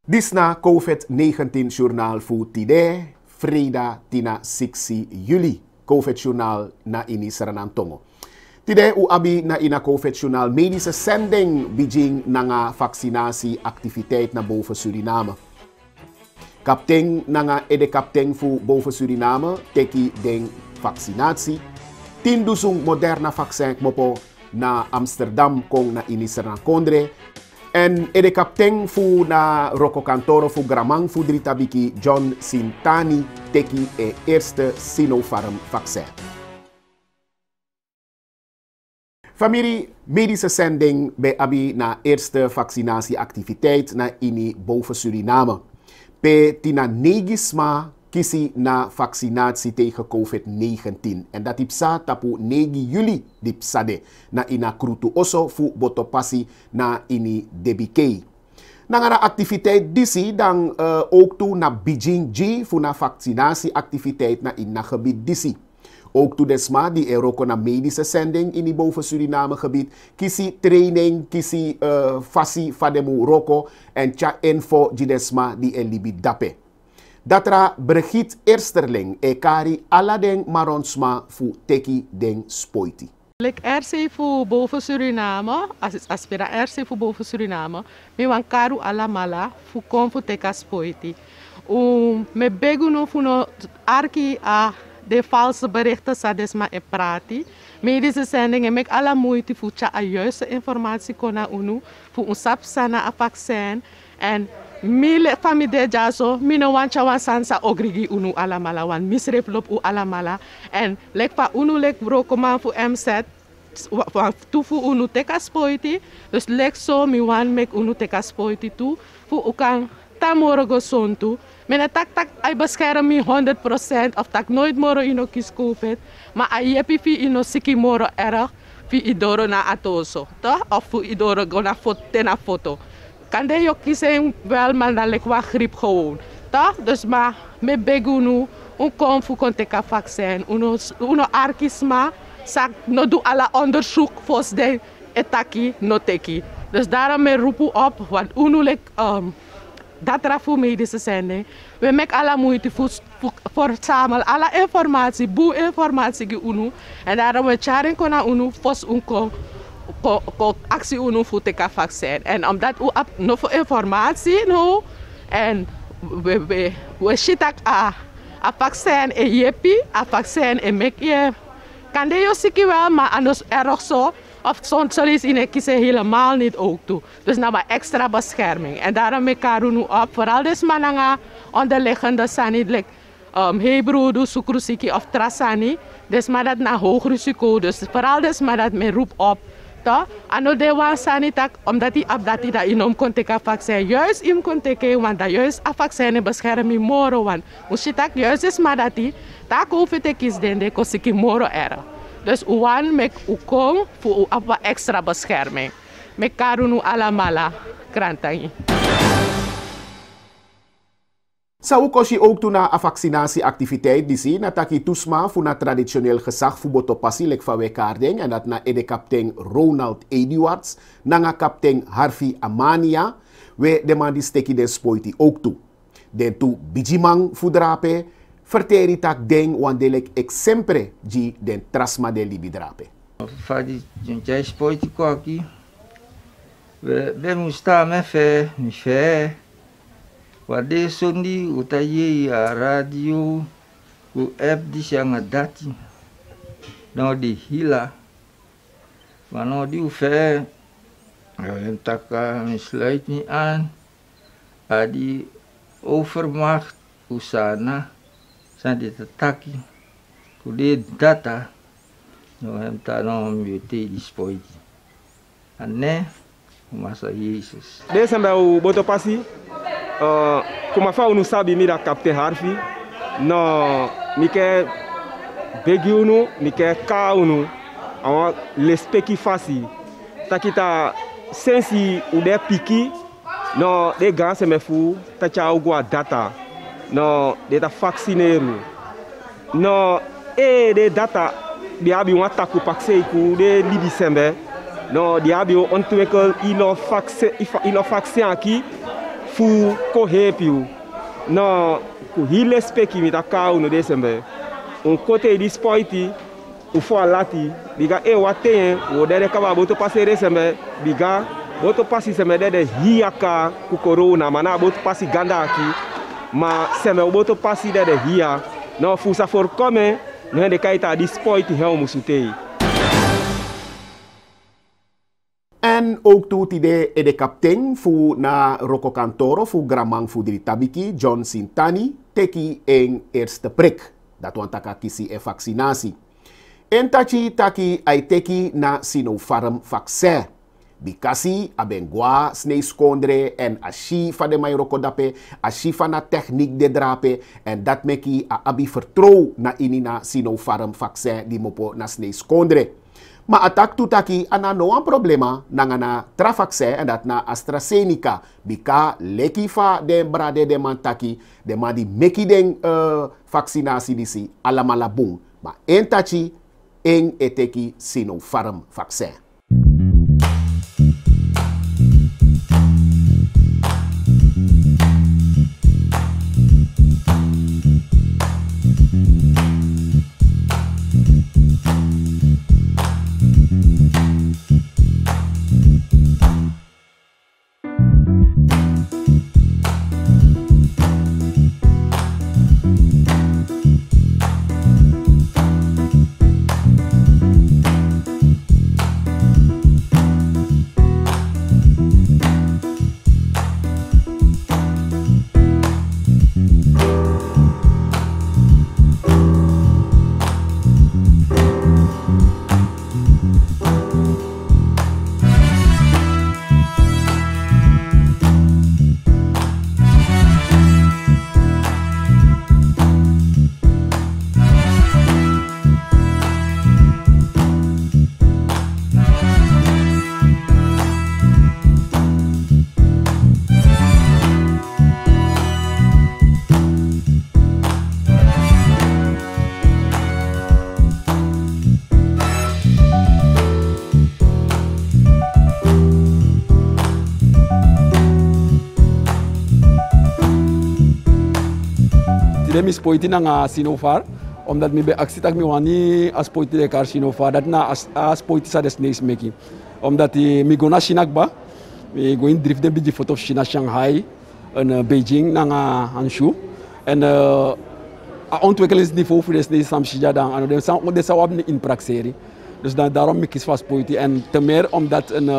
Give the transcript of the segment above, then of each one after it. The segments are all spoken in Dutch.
Disna COVID-19 journaal voor Tide, Freda tina 6 juli. COVID journaal na ini Saranantongo. Tide u abi na ina COVID journaal medische zending Beijing nanga vaccinatieactiviteit na boven Suriname. Kaptein nanga ede kaptein voor boven Suriname teki den vaccinatie. 10.000 moderna vaccin mopo na Amsterdam kong na ini Saranakondre. En ede kaptein fu na Roko Kantoro fu Gramang fu dritabiki John Sintani teki e eerste Sinopharm vaccin. Familie medische zending bij abi na eerste vaccinatieactiviteit na ini boven Suriname. Pe tina negisma kisi na vaccinatie tegen COVID-19. En dat ipsa tapu 9 juli dipsade na ina krutu oso fu botopasi na ini DBK. Nangara activiteit disi dan ook toe na Beijing G fu na vaccinatieactiviteit na ina gebied disi. Ook toe desma die eroko na medische zending in die boven Suriname gebied. Kisi training, kisi fasi fademu roko en tja info die desma die en libi dape. Datra Brigitte Ersterling e kari aladen maronsma fu teki den spoiti. Ik RC voor boven Suriname, als aspira RC voor boven Suriname, me wan karu ala mala fu kon fu teka spoiti. Me beguno fu no arki a de valse berichten sa desma e prati. Medische zending en mek alla moeite fu tja a juiste informatie kona unu fu un sap sana a vaccin en mile famide jaso mino wancha wan sansa ogrigi unu alamala wan misreflop u alamala en lek pa unu lek brokoman fu MZ tu fu unu teka spoiti dus lek so mi wan mek unu teka spoiti tu fu ukang tamoro go sontu mena tak ay bescherm mi 100% of tak nooit moro ino kis COVID ma ayepi fi ino siki moro erg fi idoro na atoso to of fu idoro go na foto kan de jo kiezen wel, maar dan lijkt wel griep gewoon. Toch? Dus maar met begunu, kom voor konteka vaccin, uno arkisma, sak no do alle onderzoek voor de etaki no teki. Dus daarom me roepen op, want uno lijkt dat rafu medische zending. We maken alle moeite voor samen alle informatie, boe informatie die uno. En daarom we charing kona uno fos unko. Actie unu voor teka vaccin. En omdat u nog voor informatie no en we shitak a vaccin e yepi, a vaccin e mek je kan de jo siki wel, maar anders erg zo of soms is in kiezen helemaal niet ook toe. Dus nou maar extra bescherming. En daarom me karu nu op, vooral des mananga onderliggende sanit hebroedu, sukrusiki of trasani, des maar dat na hoog risico. Dus vooral des maar dat me roep op. Ano de wan sanitak omdat die abdati da inom kon teka vaccin juist im kon teke want da juist a vaccin bescherming moro wan usitak juist is madati ta COVID tekis dende kosiki moro era dus uwan mek ukong fu apa extra bescherming mek karunu ala mala krantangi. Zou kosi ook toen na a vaccinatieactiviteit disi na taki tusma fu na traditioneel gezag fu botopasi lek van wekarding en dat na ede kaptein Ronald Eduards nanga kaptein Harvey Amania we demandis teki den spoiti ook toe. Den tu bijimang fu drape verteri tak ding wandelek exemple ji den trasma de libi drape. Fadi juntai spoiti ko aqui. We musta me fe mi fe. Wade sondi utaye a radio u app di sianga dati no di hila mano di ufe en taka misluit niet aan adi overmacht usana san di tataki kude data no hem ta no mute di spoiti anne masa Jesus dessa meu botopasi como a fauna sabe mira capte Harvey no me quer begiuno me quer kauno a lespeki fasi takita sensi o de piki no de ganse me fu ta cha ogua data no de ta vaccineiro no de data de abi um ataku paksei ku de libi sembe no de abi ontwikkel ino vaccin aqui fu correr piu no ku hile speki mi ta ka uno desembe un côté di sporti u fo alati biga e waten wo dede kaba boto passer desembe biga boto passi sembe dede hiaka ku corona mana boto passi ganda aqui ma sembe boto passi dede hia no fu sa for come no de kaita di sporti helmu sutei. En ook toe de kaptein fu na Rocco Cantoro fu Gramang fu diri tabiki John Sintani teki een eerste prik. Dat want taka kisi e vaccinatie. En taki ai teki na Sinopharm vaccin. Bikasi abengwa sneeskondre en ashi fa de mai Rocco dape, ashi fa na techniek de drape en dat meki a abi vertrouw na ini na Sinopharm vaccin di mopo na sneeskondre. Maar atak tutaki ana no een problema nangana travaccin en dat na AstraZeneca. Bika leki fa de brade de mantaki de ma di meki den vaccinatie disi alamala boom. Maar en tachi en eteki Sinopharm vaccin. Mi spoiti na Sinopharm, omdat mi be actie tak mi wani as spoiti de kar Sinopharm, dat na as spoiti sa des next meki. Omdat mi go na China ba, mi go in drift de biji foto China Shanghai en Beijing na Hangzhou en a ontwikkelingsniveau voor de sam China dan en de sa wab in praxeri. Dus daarom mi kies vast spoiti en te meer omdat een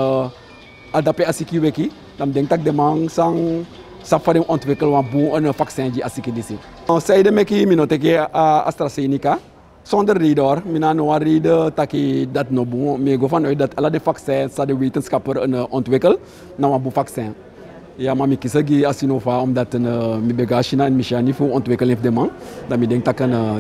adape asiki weki, dan denk ik de man sang safari ontwikkel wan boe een vaccin die asiki disi. Zij de meki minoteke AstraZeneca zonder reden mina no reden taki dat no boe me go vanuit dat alle de vaccins sa de wetenschapper een ontwikkel na wan boe vaccin. Ja, maar mi kisegi Sinopharm omdat mi bega China en Michani voor ontwikkel heeft de man, dan mi denk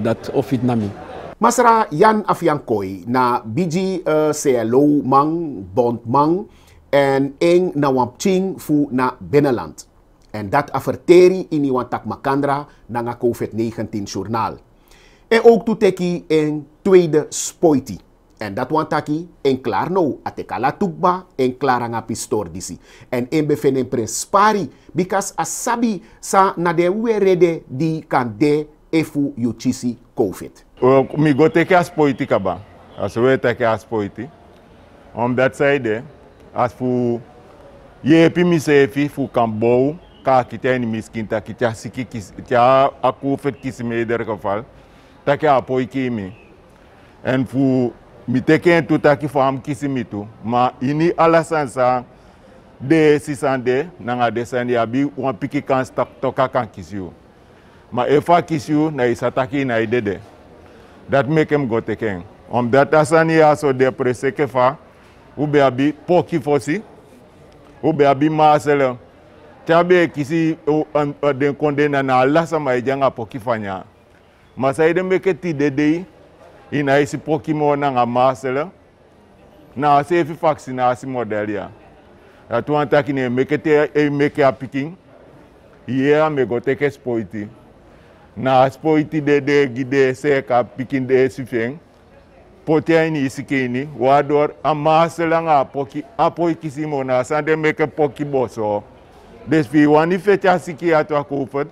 dat ofit na mi. Masra Jan Afiankoi na BG CLO man, bond man en eng na wampching fu na binnenland. En dat averteri in iwan tak makandra na COVID-19 journaal. En ook toeteki een tweede spoiti. En dat wantaki en klaar nou atekala tukba en klaranga pistor disi. En en befenen prespari because asabi sa na de werede di kan de efu yuchisi COVID. Mi go teke as spoiti kaba. As we teke as spoiti. Omdat zij de as fu ye pi mi sefi fu kan bou ka kita ni miskin ta kita siki kita aku fet kisi me der geval ta ke apoi kimi en fu mi teke tu ta ki fam kisi mitu ma ini alasansa de sisande nanga desandi abi wan piki kan stak toka kan kisiu ma efa kisiu na isataki na idede that make him go teken dat asani aso de presse ke fa ube abi poki fosi ube abi masela tabe kisi den kondena na lasa maijanga poki fanya masaide meke ti dede ina isi poki mo na masela na sefi vaccinasi modelia atu antaki ne meke te meke apiking ye me go teke spoiti na spoiti de gide se ka pikin de sifeng potiaini isikini wador amasela nga poki apoi kisi mo na sande meke poki boso Dus we wani fete asiki atwa koufet.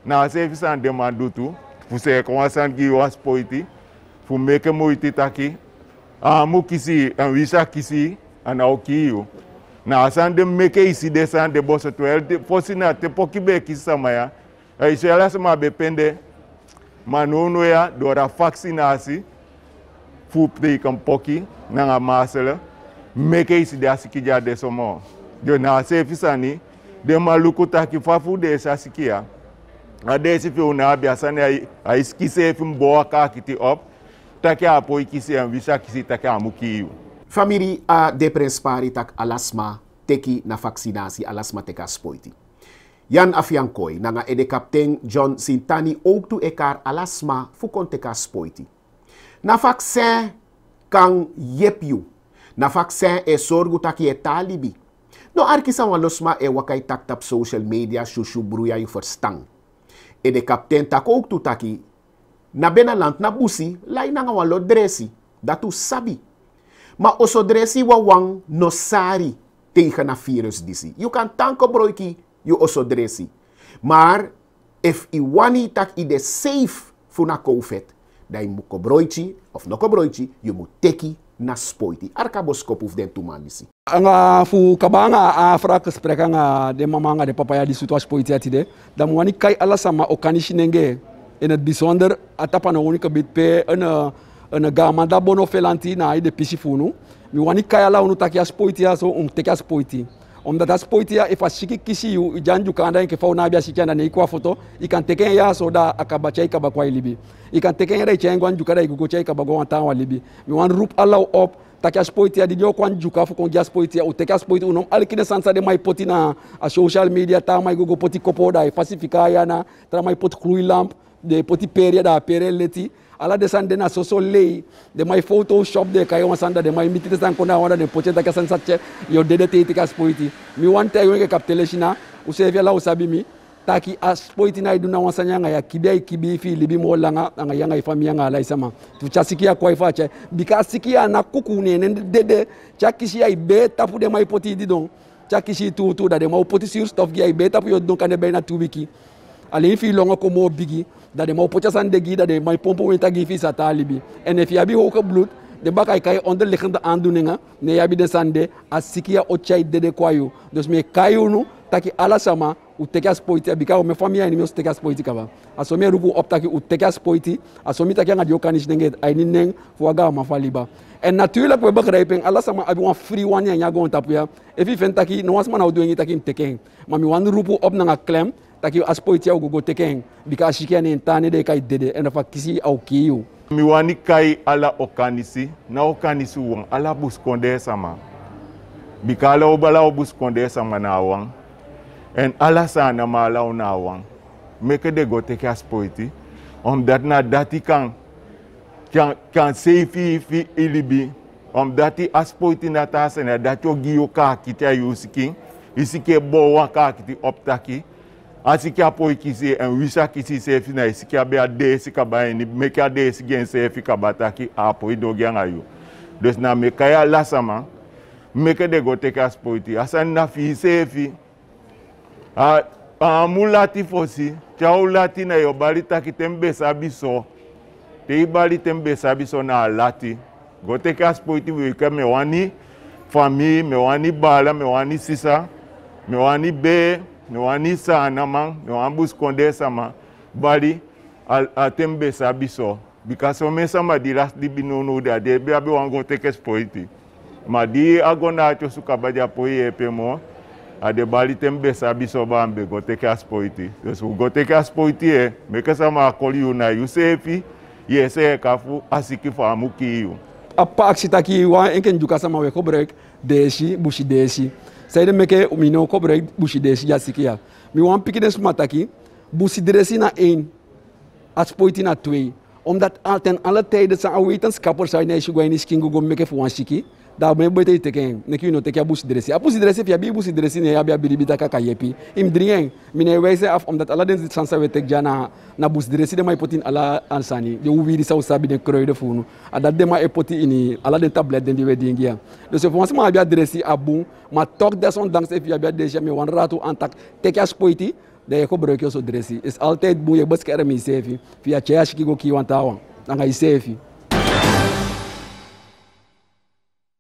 Na service an demando tu. Fuse konwasan gi was poiti. Fu meke moiti taki. Amu kisi en wisa kisi an aukiyo. Na asan de meke isi desan de boso to el de fosina te pokibe kisi samaya. Isela sama bepende manono ya dora vaccinasi fu preken poki na masele meke isi de asiki ja de somo. De na sefisani de maluku taki fafu de sasikia. Ade si fi una biasane ai skise fi mboa ka kiti op. Taki apo ikisi en visa kisi taki amukiyo. Familie a de prespari tak alasma teki na vaccinatie alasma teka spoiti. Jan Afiankoi nanga ede kaptein John Sintani ook tu ekar alasma fukon teka spoiti. Na vaccin kan yepyu. Na vaccin e sorgu taki e talibi. No arkisa wan losma e wakai tak tap social media shushu bruya yu verstang. Ede kaptein tak ook tu taki na benaland na busi lai nanga wan lo dresi. Datu sabi. Maar oso dresi wa wang no sari tegen na virus disi. You kan tanko broiki you oso dresi. Maar if I wani tak I de safe fu na COVID, dan you moet broichi of no broichi, you moet teki na spoiti. Arka boskop hoef den tuman disi. Anga fu kabanga a fra gesprek anga de mama de papa ya di suto spoiti atide. Dan wani kai ala sama okanishi nenge. In het bijzonder atapa na unika bit pe een gama da bono felanti na ide pisifunu. Mi wani kaya la unu taki aspoiti ya so teki aspoiti. Omdat aspoiti ya if ashiki kisi yu janju kanda nke fauna bia shikiana ne ikwa foto ikan teken ya so da akabacha ikabakwa ilibi. Ikan teken ya da ichengo anju kada igugocha ikabagwa antawa libi. Mi wan rup allow up taki aspoiti ya didio kwa njuka fu kongi aspoiti ya uteki aspoiti unom alikine sansa de mai poti na a social media ta mai gogo poti kopo da pacifica ya na ta mai poti krui lamp de poti peria da pere leti. Ala desande na soso lei de my photoshop de kayo sanda de my mitite san kona wanda de pocheta ka sansache yo dedete tika spoiti mi wanta yo ke kapteleshina usevia la usabi mi taki aspoiti na iduna wansanya ya kibia kibi fi libi molanga anga yanga ifamia nga la isama tuchasikia kwa ifache bikasikia na kuku ne dede chakishia ibe tapu de my poti didon chakishi tu da de my poti sur stuff gi ibe tapu yo don kan be na tubiki ali fi longo ko mo bigi da de mo pocha san de gida de mai pompo wenta gi fi sa talibi en if yabi hoka bloed de bakay kay onderliggende aandoeningen ne yabi de sande asikia ochai de kwayo dus me kayunu taki ala sama uteki aspoiti bika o me famia ni me uteki aspoiti kaba asomi rupu optaki uteki aspoiti asomi taki nga diokanish nenge aininen fuaga mafaliba en natuurlijk we begrijpen ala sama abi wan free one nya go tapuya if even taki no wasman au doing taki teken mami wan rupu op na klem taki aspoiti au go teken bika ashikia ni ntane de kai dede en fa kisi au kiyo mi wani kai ala okanisi na okanisi won ala buskonde sama bika ala obala obuskonde sama na wang en ala sana mala na wang meke de go teki aspoiti omdat na dati kan seifi fi ilibi dati aspoiti na tasena dati ogiyo ka kiti ayusiki isike bo wa ka kiti optaki asiki apo ikisi en wisa kisi sefi na isiki abe ade sika baini meke ade siki en sefi kabataki apo idogi angayo dus na meke ya lasama meke de go teki aspoiti asan na fi sefi mulati fosi chaulati na yobali taki tembe sabiso te ibali tembe sabiso na lati go teki aspoiti wike me wani famille me wani bala me wani sisa me wani be me wani sana man me wani buskonde sama bali a tembe sabiso because o me sama di last di binono da de be abe wan go teki aspoiti ma di agona cho sukabaja poye pemo ade bali tembe sabiso bambe go teki aspoiti so go teki aspoiti meke sama akoli una yusefi yese kafu asiki fa amukiyo apa aksitaki wa enken juka sama we kobrek deshi bushi deshi sayde meke umino kobrek bushi deshi jasikia mi wan pikines mataki bushi dresi na 1 aspoiti na 2 omdat ten alle tijden zijn wetenskappers zijn als je gewoon eens ging go meke voor shiki da me boite teken ne ki no teken bus dresi a bus dresi fi abi bus dresi ne abi bita ka kayepi im drien mine wese af omdat ala den chansa we tek jana na bus dresi de mai potin ala ansani de ubi di sa sabi de kroy de funu ada de ma e poti ini ala den tablet den di we dingia de se fonse ma abi dresi abu ma tok de son dans fi abi deja me wan ratu antak teken spoiti de ko broke so dresi is altijd boe bus kere mi sefi fi a cheash ki go ki wan tawan anga sefi.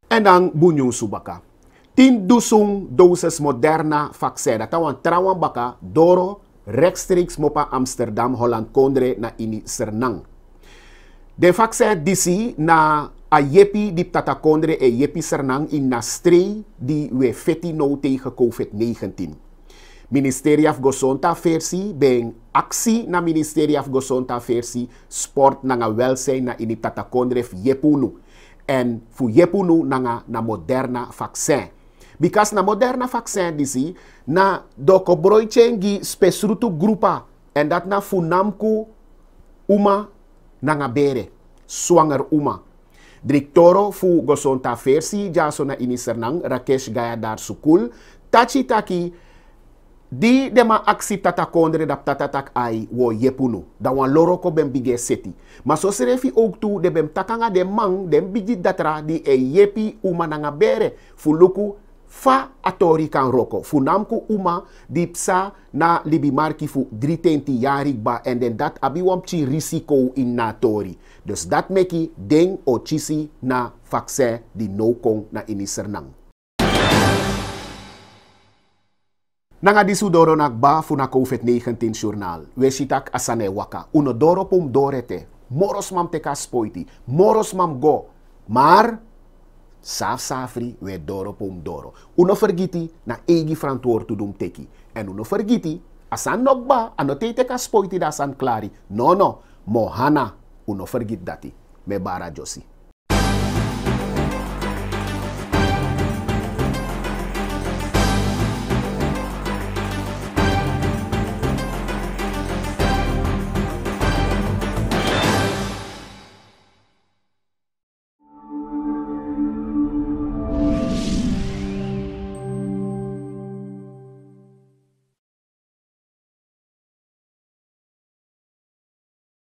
En dan bunyo subaka. 10.000 doses Moderna vaccin. Dat tawan trawan baka doro rechtstreeks mopa Amsterdam Holland Kondre na ini Sernang. De vaccin disi na a yepi di tata Kondre e yepi Sernang in na stree di we feti no tegen COVID-19. Ministerie of Gezondheid versie ben actie na Ministerie of Gezondheid versie sport na nga welzijn na ini tata Kondre yepunu. En fu yepunu na Moderna vaccin. Because na Moderna vaccin disi na doko broichengi spesrutu grupa en dat na funamku uma nga bere swanger uma. Directoro fu Gezondheid versie jaso na ini Sernang Rakesh Gaya dar sukul tachi taki di dema aksi tata kondre dap tata tak ai wo yepunu. Da wan loro ko ben bige seti. Maar so serefi ook toe de bem takanga de mang dem bigi datra di e yepi uma nanga bere. Fuluku fa atori kan roko. Funamku uma di psa na libi marki fu 320 jarig ba en den dat abi wampchi risiko in natori. Dus dat meki ding o chisi na vaccin di no kong na ini Sernang. Nanga disudoro nakba fu na COVID-19 journal. We sitak asane waka. Uno doro pom dorete. Moros mam teka spoiti. Moros mam go. Maar saf safri we doro pom doro. Uno vergiti na egi frantuor to dum teki. En uno vergiti asan nokba anote teka spoiti da san klari. No. Mohana uno vergit dati. Me bara josi.